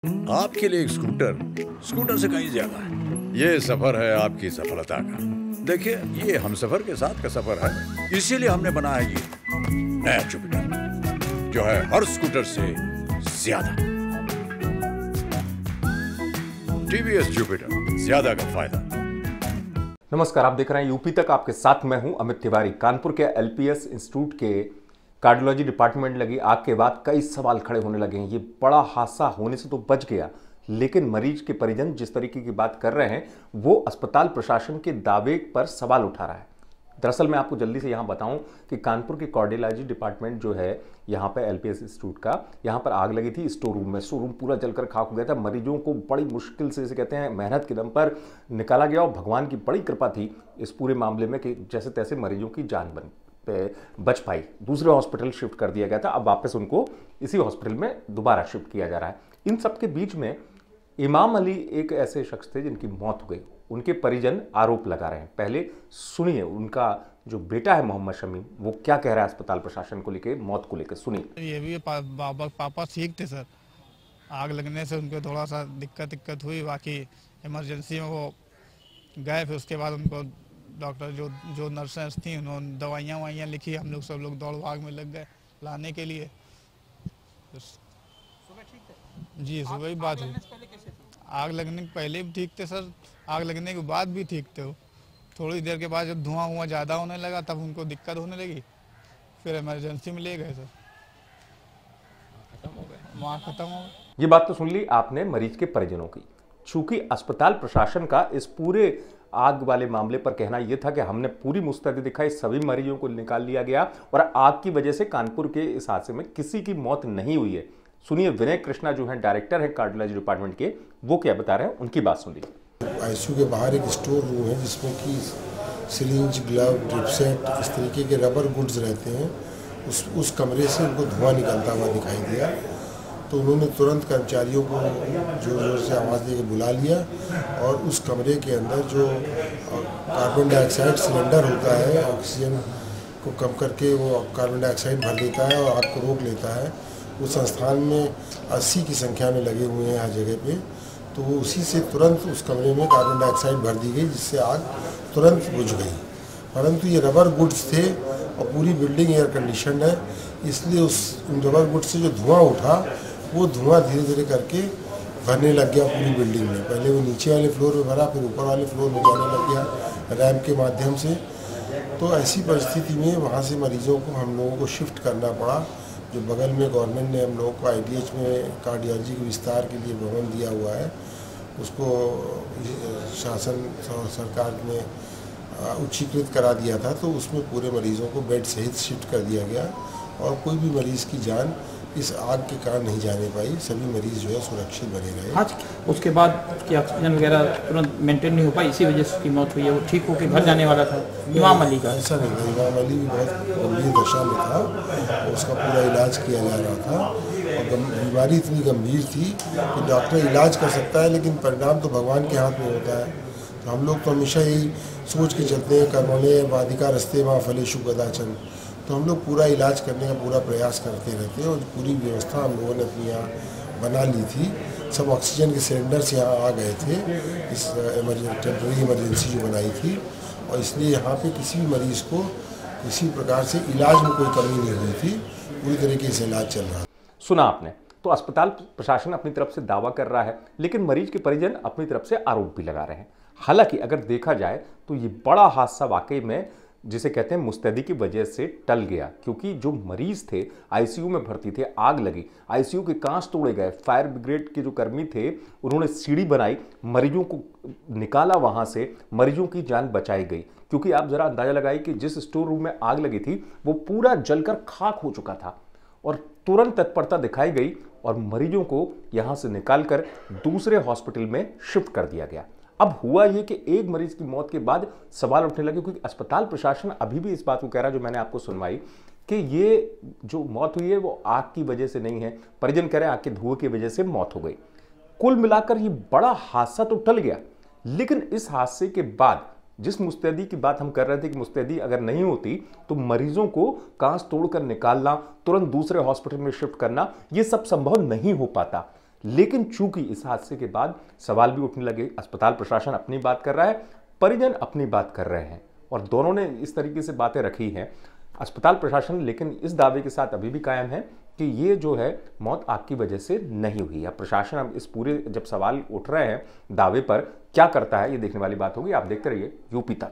आपके लिए एक स्कूटर स्कूटर से कहीं ज्यादा है। ये सफर है आपकी सफलता का। देखिए, ये हम सफर के साथ का सफर है, इसीलिए हमने बनाया ये नया जुपिटर, जो है हर स्कूटर से ज्यादा। टीवीएस जुपिटर, ज्यादा का फायदा। नमस्कार, आप देख रहे हैं यूपी तक। आपके साथ मैं हूं अमित तिवारी। कानपुर के एलपीएस इंस्टीट्यूट के कार्डियोलॉजी डिपार्टमेंट लगी आग के बाद कई सवाल खड़े होने लगे हैं। ये बड़ा हादसा होने से तो बच गया, लेकिन मरीज के परिजन जिस तरीके की बात कर रहे हैं वो अस्पताल प्रशासन के दावे पर सवाल उठा रहा है। दरअसल मैं आपको जल्दी से यहाँ बताऊं कि कानपुर के कार्डियोलॉजी डिपार्टमेंट जो है यहाँ पे एलपीएस इंस्टीट्यूट का, यहाँ पर आग लगी थी स्टोर रूम में। स्टोर रूम पूरा जलकर खाक हो गया था। मरीजों को बड़ी मुश्किल से, जैसे कहते हैं, मेहनत के दम पर निकाला गया और भगवान की बड़ी कृपा थी इस पूरे मामले में कि जैसे तैसे मरीजों की जान बच पाई। दूसरे हॉस्पिटल शिफ्ट कर दिया गया था। अब वापस उनको इसी हॉस्पिटल में दोबारा शिफ्ट किया जा रहा है। इन सब के बीच में इमाम अली एक ऐसे शख्स थे जिनकी मौत हो गई। उनके परिजन आरोप लगा रहे हैं। पहले सुनिए उनका जो बेटा है मोहम्मद शमीम, वो क्या कह रहा है अस्पताल प्रशासन को लेकर, मौत को लेकर। सुनिए। ये भी पापा ठीक थे सर। आग लगने से उनको थोड़ा सा दिक्कत हुई, बाकी इमरजेंसी में वो गए। फिर उसके बाद उनको डॉक्टर जो नर्सेस थी उन्होंने दवाइयाँ लिखी। हम लोग सब लोग दौड़ भाग में लग गए लाने के लिए। सुबह ठीक थे? जी, सुबह ही बात हुई। आग लगने के पहले भी ठीक थे सर, आग लगने के बाद भी ठीक थे। वो थोड़ी देर के बाद जब धुआं ज़्यादा होने लगा तब उनको दिक्कत होने लगी। फिर इमरजेंसी में ले गए सर, वहाँ खत्म हो गए। ये बात तो सुन ली आपने मरीज के परिजनों की। चूंकि अस्पताल प्रशासन का इस पूरे आग वाले मामले पर कहना यह था कि हमने पूरी मुस्तैदी दिखाई, सभी मरीजों को निकाल लिया गया और आग की वजह से कानपुर के इस हादसे में किसी की मौत नहीं हुई है। सुनिए विनय कृष्णा जो है डायरेक्टर है कार्डियोलॉजी डिपार्टमेंट के, वो क्या बता रहे हैं, उनकी बात सुनिए। आईसीयू के बाहर एक स्टोर रूम है जिसमें कि सिरिंज, ग्लव, ड्रिप सेट, इस तरीके के रबर गुड्स रहते हैं। उस कमरे से उनको धुआं निकलता हुआ दिखाई दिया, तो उन्होंने तुरंत कर्मचारियों को जोर जोर से आवाज़ दे के बुला लिया और उस कमरे के अंदर जो कार्बन डाइऑक्साइड सिलेंडर होता है, ऑक्सीजन को कम करके वो कार्बन डाइऑक्साइड भर देता है और आग को रोक लेता है। उस संस्थान में 80 की संख्या में लगे हुए हैं हर जगह पे, तो वो उसी से तुरंत उस कमरे में कार्बन डाइऑक्साइड भर दी गई, जिससे आग तुरंत बुझ गई। परंतु ये रबर गुड्स थे और पूरी बिल्डिंग एयर कंडीशनड है, इसलिए उन रबर गुड्स से जो धुआं उठा वो धुआं धीरे धीरे करके भरने लग गया पूरी बिल्डिंग में। पहले वो नीचे वाले फ्लोर में भरा, फिर ऊपर वाले फ्लोर में जाने लग गया रैंप के माध्यम से। तो ऐसी परिस्थिति में वहाँ से मरीजों को हम लोगों को शिफ्ट करना पड़ा। जो बगल में गवर्नमेंट ने हम लोगों को आईडीएच में कार्डियोलॉजी के विस्तार के लिए भवन दिया हुआ है, उसको शासन सरकार ने उच्चीकृत करा दिया था, तो उसमें पूरे मरीजों को बेड सहित शिफ्ट कर दिया गया और कोई भी मरीज की जान इस आग के कारण नहीं जाने पाई। सभी मरीज जो है सुरक्षित बने रहे। आज उसके बाद की ऑक्सीजन वगैरह तुरंत मेंटेन नहीं हो पाई, इसी वजह से उसकी मौत हुई है। वो ठीक होकर घर जाने वाला था इमाम अली का। ऐसा नहीं था, इमाम अली भी बहुत गंभीर दशा में था, उसका पूरा इलाज किया जा रहा था और बीमारी इतनी गंभीर थी कि डॉक्टर इलाज कर सकता है लेकिन परिणाम तो भगवान के हाथ में होता है। तो हम लोग तो हमेशा यही सोच के चलते हैं, कर्मणे वादिका रस्ते माँ फलेशु गदाचन। तो हम लोग पूरा इलाज करने का पूरा प्रयास करते रहते हैं और पूरी व्यवस्था हम लोगों ने अपनी यहाँ बना ली थी। सब ऑक्सीजन के सिलेंडर्स यहाँ आ गए थे इस टेम्पररी इमरजेंसी जो बनाई थी, और इसलिए यहाँ पे किसी भी मरीज़ को किसी प्रकार से इलाज में कोई कमी नहीं हुई थी। पूरी तरीके से इलाज चल रहा था। सुना आपने। तो अस्पताल प्रशासन अपनी तरफ से दावा कर रहा है, लेकिन मरीज के परिजन अपनी तरफ से आरोप भी लगा रहे हैं। हालांकि अगर देखा जाए तो ये बड़ा हादसा वाकई में, जिसे कहते हैं, मुस्तैदी की वजह से टल गया, क्योंकि जो मरीज थे आईसीयू में भर्ती थे, आग लगी, आईसीयू के कांच तोड़े गए। फायर ब्रिगेड के जो कर्मी थे उन्होंने सीढ़ी बनाई, मरीजों को निकाला वहां से, मरीजों की जान बचाई गई। क्योंकि आप जरा अंदाजा लगाइए कि जिस स्टोर रूम में आग लगी थी वो पूरा जलकर खाक हो चुका था और तुरंत तत्परता दिखाई गई और मरीजों को यहां से निकालकर दूसरे हॉस्पिटल में शिफ्ट कर दिया गया। अब हुआ ये कि एक मरीज की मौत के बाद सवाल उठने लगे, क्योंकि अस्पताल प्रशासन अभी भी इस बात को कह रहा है, जो मैंने आपको सुनवाई, कि ये जो मौत हुई है वो आग की वजह से नहीं है। परिजन कह रहे हैं आग के धुएं की वजह से मौत हो गई। कुल मिलाकर ये बड़ा हादसा तो टल गया, लेकिन इस हादसे के बाद जिस मुस्तैदी की बात हम कर रहे थे कि मुस्तैदी अगर नहीं होती तो मरीजों को कांच तोड़कर निकालना, तुरंत दूसरे हॉस्पिटल में शिफ्ट करना, ये सब संभव नहीं हो पाता। लेकिन चूंकि इस हादसे के बाद सवाल भी उठने लगे, अस्पताल प्रशासन अपनी बात कर रहा है, परिजन अपनी बात कर रहे हैं और दोनों ने इस तरीके से बातें रखी हैं। अस्पताल प्रशासन लेकिन इस दावे के साथ अभी भी कायम है कि ये जो है मौत आग की वजह से नहीं हुई है। प्रशासन अब इस पूरे जब सवाल उठ रहे हैं दावे पर क्या करता है, ये देखने वाली बात होगी। आप देखते रहिए यूपी तक।